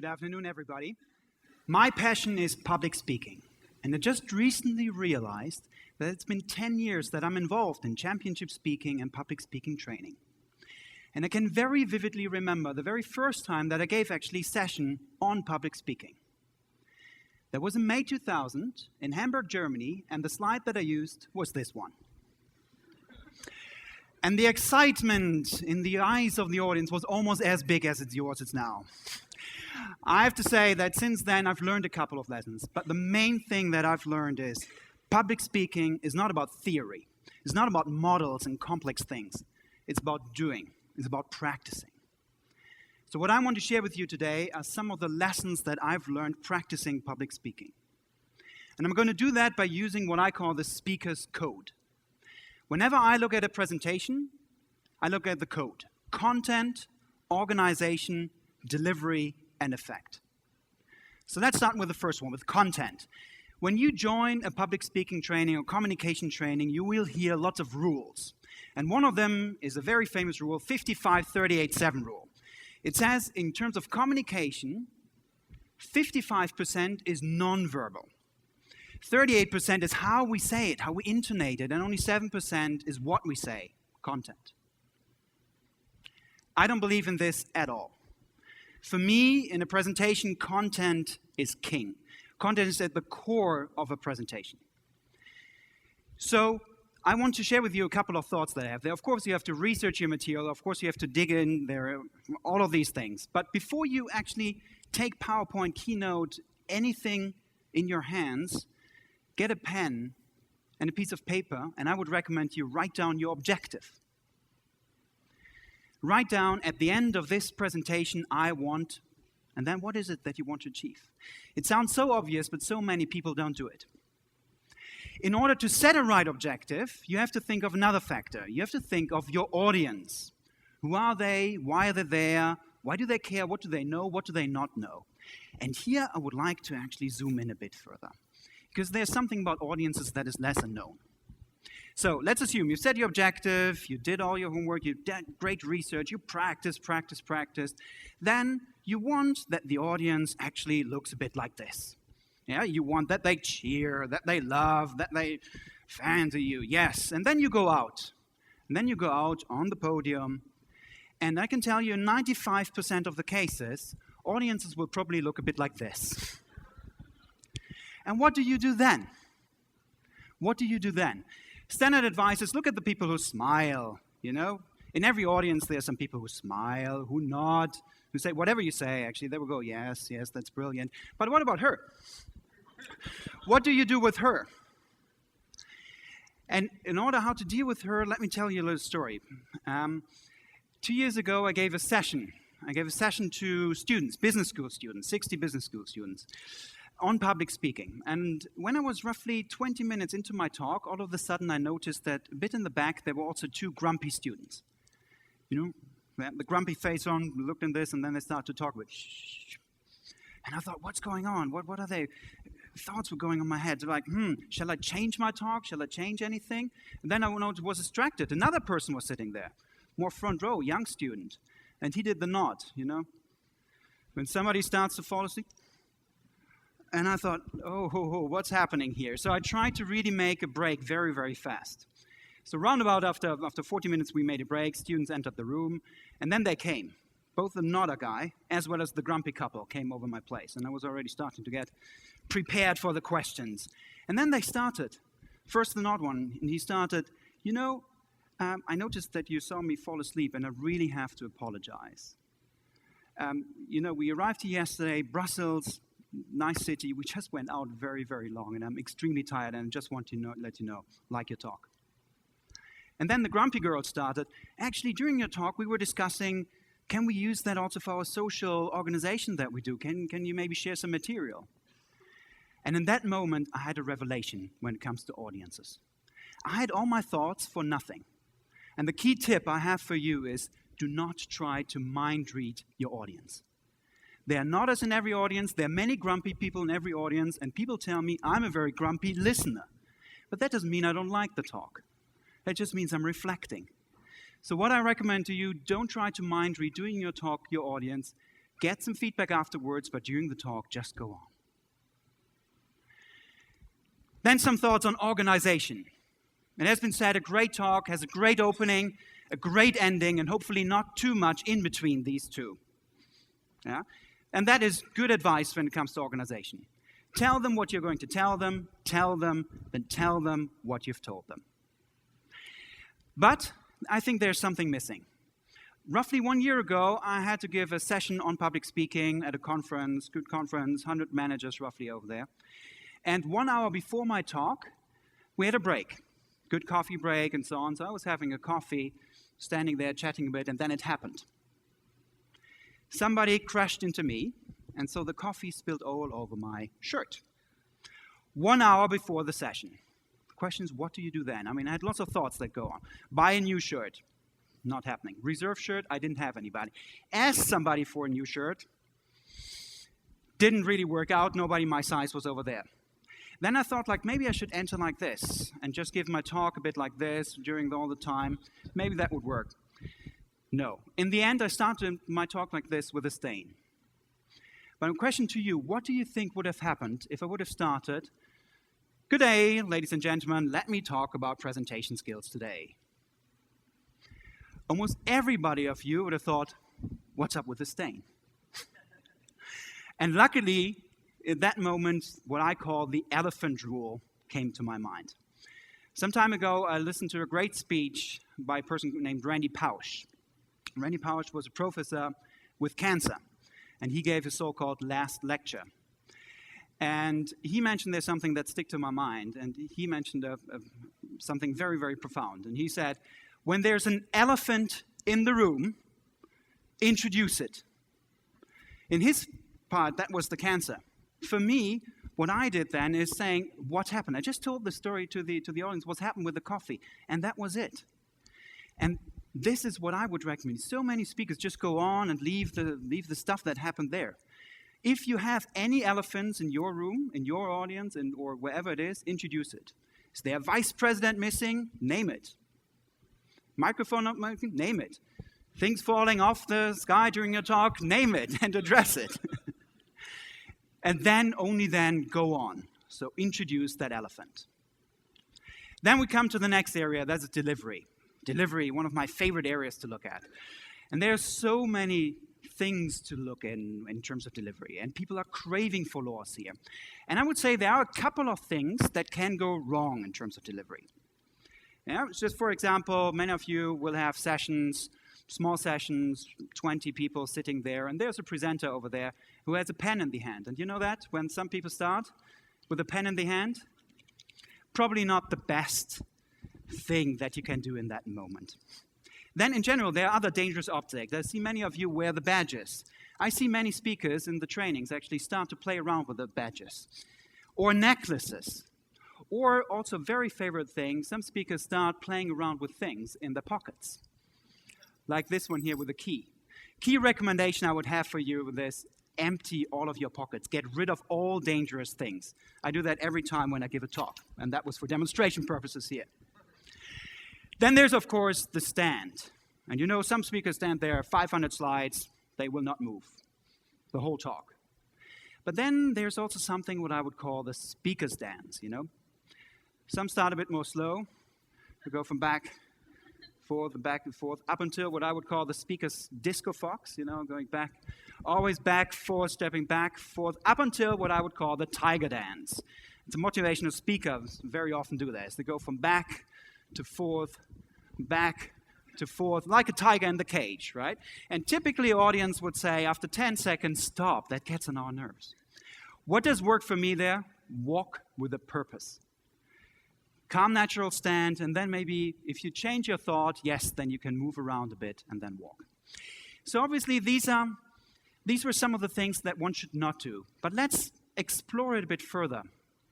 Good afternoon, everybody. My passion is public speaking, and I just recently realized that it's been 10 years that I'm involved in championship speaking and public speaking training. And I can very vividly remember the very first time that I gave actually a session on public speaking. That was in May 2000 in Hamburg, Germany, and the slide that I used was this one. And the excitement in the eyes of the audience was almost as big as yours is now. I have to say that since then I've learned a couple of lessons, but the main thing that I've learned is public speaking is not about theory. It's not about models and complex things. It's about doing. It's about practicing. So what I want to share with you today are some of the lessons that I've learned practicing public speaking. And I'm going to do that by using what I call the speaker's code. Whenever I look at a presentation, I look at the code: content, organization, delivery, and effect. So let's start with the first one, with content. When you join a public speaking training or communication training, you will hear lots of rules. And one of them is a very famous rule, 55-38-7 rule. It says, in terms of communication, 55% is nonverbal. 38% is how we say it, how we intonate it, and only 7% is what we say, content. I don't believe in this at all. For me, in a presentation, content is king. Content is at the core of a presentation. So I want to share with you a couple of thoughts that I have there. Of course, you have to research your material. Of course, you have to dig in there, all of these things. But before you actually take PowerPoint, Keynote, anything in your hands, get a pen and a piece of paper, and I would recommend you write down your objective. Write down at the end of this presentation, I want, and then what is it that you want to achieve? It sounds so obvious, but so many people don't do it. In order to set a right objective, you have to think of another factor. You have to think of your audience. Who are they? Why are they there? Why do they care? What do they know? What do they not know? And here I would like to actually zoom in a bit further, because there's something about audiences that is lesser known. So let's assume you set your objective, you did all your homework, you did great research, you practiced. Then you want that the audience actually looks a bit like this. Yeah, you want that they cheer, that they love, that they fancy you, yes. And then you go out. And then you go out on the podium. And I can tell you in 95% of the cases, audiences will probably look a bit like this. And what do you do then? What do you do then? Standard advice is look at the people who smile, you know. In every audience, there are some people who smile, who nod, who say whatever you say, actually. They will go, yes, that's brilliant. But what about her? What do you do with her? And in order how to deal with her, let me tell you a little story. 2 years ago, I gave a session. I gave a session to students, business school students, 60 business school students, on public speaking. And when I was roughly 20 minutes into my talk, all of a sudden I noticed that a bit in the back there were also two grumpy students. You know, they had the grumpy face on, looked in this, and then they started to talk with shh. And I thought, what's going on? What are they? Thoughts were going on my head. Like, shall I change my talk? Shall I change anything? And then I was distracted. Another person was sitting there, more front row, young student. And he did the nod, you know. When somebody starts to fall asleep, and I thought, what's happening here? So I tried to really make a break very, very fast. So roundabout after 40 minutes, we made a break. Students entered the room, and then they came. Both the nodder guy, as well as the grumpy couple, came over my place. And I was already starting to get prepared for the questions. And then they started. First, the nod one, and he started, you know, I noticed that you saw me fall asleep, and I really have to apologize. You know, we arrived here yesterday, Brussels, nice city. We just went out very, very long, and I'm extremely tired, and I just want to let you know, like your talk. And then the grumpy girl started. Actually, during your talk, we were discussing, can we use that also for our social organization that we do? Can you maybe share some material? And in that moment, I had a revelation when it comes to audiences. I had all my thoughts for nothing. And the key tip I have for you is, do not try to mind read your audience. There are nodders in every audience. There are many grumpy people in every audience. And people tell me I'm a very grumpy listener. But that doesn't mean I don't like the talk. That just means I'm reflecting. So what I recommend to you, don't try to mind read doing your talk, your audience. Get some feedback afterwards, but during the talk, just go on. Then some thoughts on organization. It has been said, a great talk has a great opening, a great ending, and hopefully not too much in between these two. Yeah? And that is good advice when it comes to organization. Tell them what you're going to tell them, then tell them what you've told them. But I think there's something missing. Roughly 1 year ago, I had to give a session on public speaking at a conference, good conference, 100 managers roughly over there. And 1 hour before my talk, we had a break. Good coffee break and so on. So I was having a coffee, standing there chatting a bit, and then it happened. Somebody crashed into me, and so the coffee spilled all over my shirt. 1 hour before the session. The question is, what do you do then? I mean, I had lots of thoughts that go on. Buy a new shirt. Not happening. Reserve shirt, I didn't have anybody. Ask somebody for a new shirt. Didn't really work out. Nobody my size was over there. Then I thought, like, maybe I should enter like this and just give my talk a bit like this during all the time. Maybe that would work. No. In the end, I started my talk like this with a stain. But a question to you, what do you think would have happened if I would have started, "Good day, ladies and gentlemen, let me talk about presentation skills today"? Almost everybody of you would have thought, what's up with the stain? And luckily, in that moment, what I call the elephant rule came to my mind. Some time ago, I listened to a great speech by a person named Randy Pausch. Randy Pausch was a professor with cancer, and he gave his so-called last lecture. And he mentioned there's something that stuck to my mind, and he mentioned something very, very profound. And he said, when there's an elephant in the room, introduce it. In his part, that was the cancer. For me, what I did then is saying, what happened? I just told the story to the audience, what happened with the coffee, and that was it. And this is what I would recommend. So many speakers just go on and leave the stuff that happened there. If you have any elephants in your room, in your audience, or wherever it is, introduce it. Is there a vice president missing? Name it. Microphone not working? Name it. Things falling off the sky during your talk? Name it and address it. And then, only then, go on. So introduce that elephant. Then we come to the next area, that's delivery. Delivery, one of my favorite areas to look at. And there are so many things to look in terms of delivery, and people are craving for laws here. And I would say there are a couple of things that can go wrong in terms of delivery. Yeah, just for example, many of you will have sessions, small sessions, 20 people sitting there, and there's a presenter over there who has a pen in the hand. And you know that, when some people start with a pen in the hand, probably not the best thing that you can do in that moment. Then in general, there are other dangerous objects. I see many of you wear the badges. I see many speakers in the trainings actually start to play around with the badges. Or necklaces. Or also very favorite thing, some speakers start playing around with things in their pockets. Like this one here with a key. Key recommendation I would have for you with this, empty all of your pockets. Get rid of all dangerous things. I do that every time when I give a talk, and that was for demonstration purposes here. Then there's, of course, the stand. And you know, some speakers stand there, 500 slides, they will not move the whole talk. But then there's also something what I would call the speaker's dance, you know. Some start a bit more slow. We go from back and forth, up until what I would call the speaker's disco fox, you know, going back, always back, forth, stepping back, forth, up until what I would call the tiger dance. It's a motivational speakers very often do this. They go from back to forth, back to forth, like a tiger in the cage, right? And typically, audience would say, after 10 seconds, stop. That gets on our nerves. What does work for me there? Walk with a purpose. Calm, natural stand, and then maybe if you change your thought, yes, then you can move around a bit and then walk. So obviously, these were some of the things that one should not do. But let's explore it a bit further,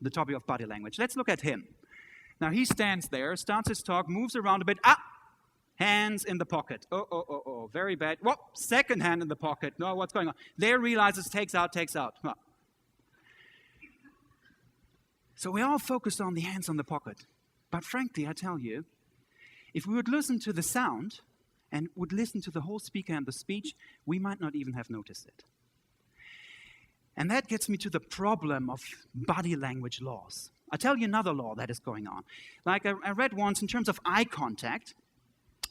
the topic of body language. Let's look at him. Now, he stands there, starts his talk, moves around a bit. Hands in the pocket. Oh, very bad. Whoop, second hand in the pocket. No, what's going on? There realizes, takes out. Huh. So we're all focused on the hands on the pocket. But frankly, I tell you, if we would listen to the sound and would listen to the whole speaker and the speech, we might not even have noticed it. And that gets me to the problem of body language laws. I'll tell you another law that is going on. Like I read once, in terms of eye contact,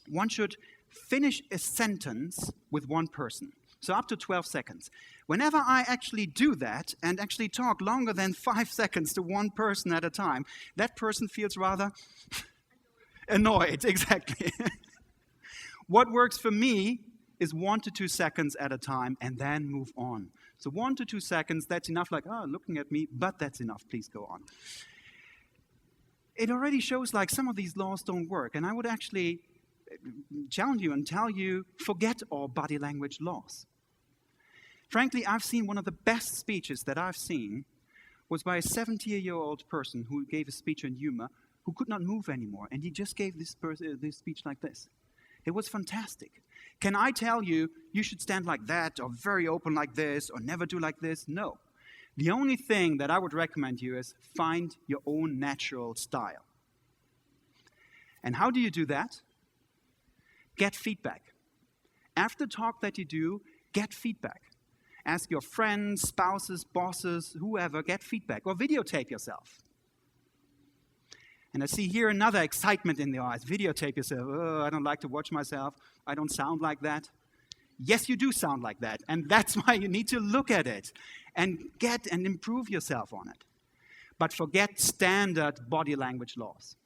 one should finish a sentence with one person. So up to 12 seconds. Whenever I actually do that and actually talk longer than 5 seconds to one person at a time, that person feels rather annoyed, exactly. What works for me is 1 to 2 seconds at a time and then move on. So 1 to 2 seconds, that's enough, like, oh, looking at me, but that's enough, please go on. It already shows like some of these laws don't work, and I would actually challenge you and tell you, forget all body language laws. Frankly, I've seen one of the best speeches that I've seen was by a 70-year-old person who gave a speech on humor who could not move anymore, and he just gave this speech like this. It was fantastic. Can I tell you, you should stand like that, or very open like this, or never do like this? No. The only thing that I would recommend you is find your own natural style. And how do you do that? Get feedback. After the talk that you do, get feedback. Ask your friends, spouses, bosses, whoever, get feedback, or videotape yourself. And I see here another excitement in the eyes. Videotape yourself. Oh, I don't like to watch myself. I don't sound like that. Yes, you do sound like that. And that's why you need to look at it and get and improve yourself on it. But forget standard body language laws.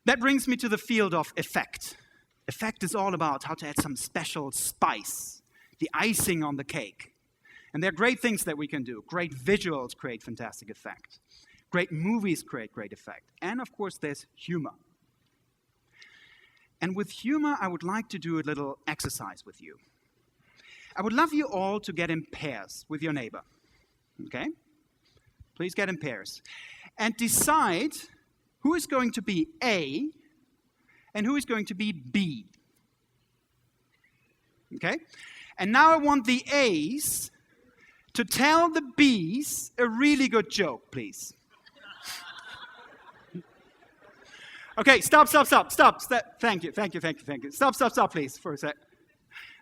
That brings me to the field of effect. Effect is all about how to add some special spice, the icing on the cake. And there are great things that we can do. Great visuals create fantastic effect. Great movies create great effect. And of course, there's humor. And with humor, I would like to do a little exercise with you. I would love you all to get in pairs with your neighbor. Okay? Please get in pairs. And decide who is going to be A and who is going to be B. Okay? And now I want the A's to tell the B's a really good joke, please. Okay, stop. Thank you. Stop, please, for a sec.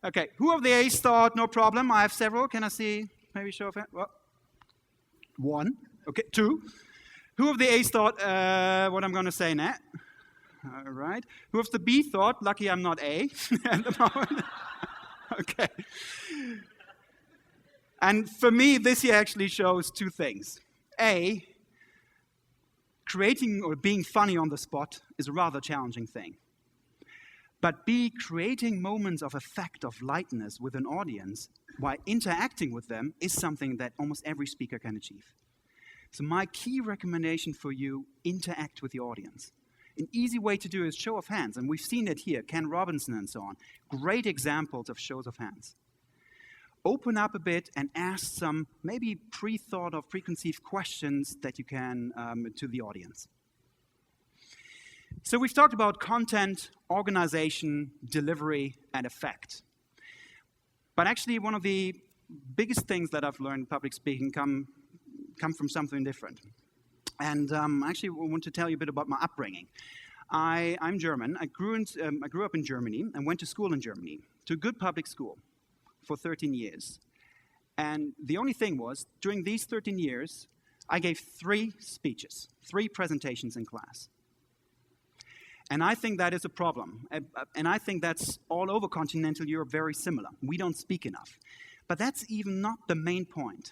Okay, who of the A's thought, no problem, I have several. Can I see, maybe show of hands? Well, 1. Okay, 2. Who of the A's thought, what I'm going to say now? All right. Who of the B thought, lucky I'm not A at the moment? Okay. And for me, this here actually shows 2 things. A, creating or being funny on the spot is a rather challenging thing. But B, creating moments of effect, of lightness with an audience while interacting with them is something that almost every speaker can achieve. So my key recommendation for you, interact with the audience. An easy way to do it is show of hands, and we've seen it here, Ken Robinson and so on. Great examples of shows of hands. Open up a bit and ask some maybe pre-thought or preconceived questions that you can to the audience. So we've talked about content, organization, delivery, and effect. But actually one of the biggest things that I've learned in public speaking come from something different. And actually I want to tell you a bit about my upbringing. I'm German. I grew up in Germany and went to school in Germany, to a good public school, for 13 years. And the only thing was, during these 13 years, I gave 3 speeches, 3 presentations in class. And I think that is a problem. And I think that's all over continental Europe very similar. We don't speak enough. But that's even not the main point.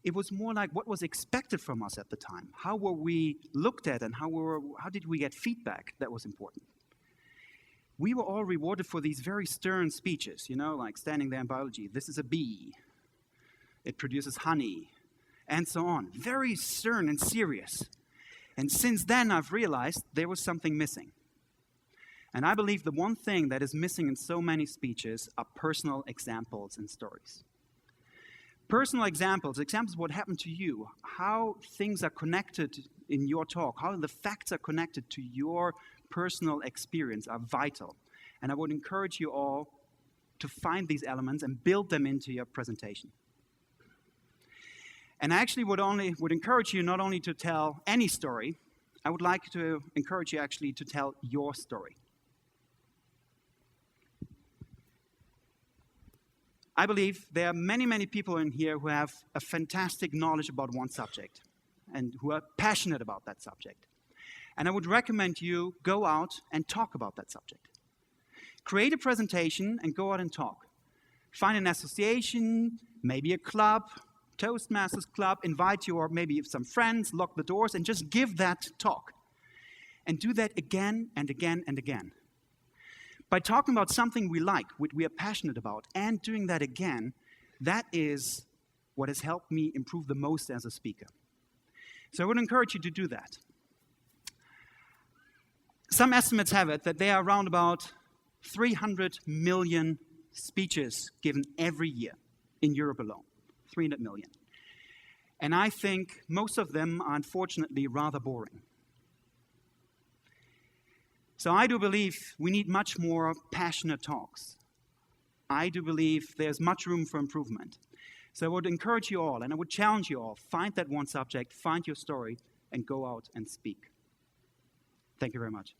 It was more like what was expected from us at the time. How were we looked at and how did we get feedback that was important? We were all rewarded for these very stern speeches, you know, like standing there in biology. This is a bee. It produces honey, and so on. Very stern and serious. And since then, I've realized there was something missing. And I believe the one thing that is missing in so many speeches are personal examples and stories. Personal examples of what happened to you, how things are connected in your talk, how the facts are connected to your personal experience are vital. And I would encourage you all to find these elements and build them into your presentation. And I actually would encourage you not only to tell any story, I would like to encourage you actually to tell your story. I believe there are many, many people in here who have a fantastic knowledge about one subject and who are passionate about that subject. And I would recommend you go out and talk about that subject. Create a presentation and go out and talk. Find an association, maybe a club, Toastmasters club, invite your maybe some friends, lock the doors, and just give that talk. And do that again and again and again. By talking about something we like, what we are passionate about, and doing that again, that is what has helped me improve the most as a speaker. So I would encourage you to do that. Some estimates have it that there are around about 300 million speeches given every year in Europe alone. 300 million. And I think most of them are unfortunately rather boring. So I do believe we need much more passionate talks. I do believe there's much room for improvement. So I would encourage you all, and I would challenge you all, find that one subject, find your story, and go out and speak. Thank you very much.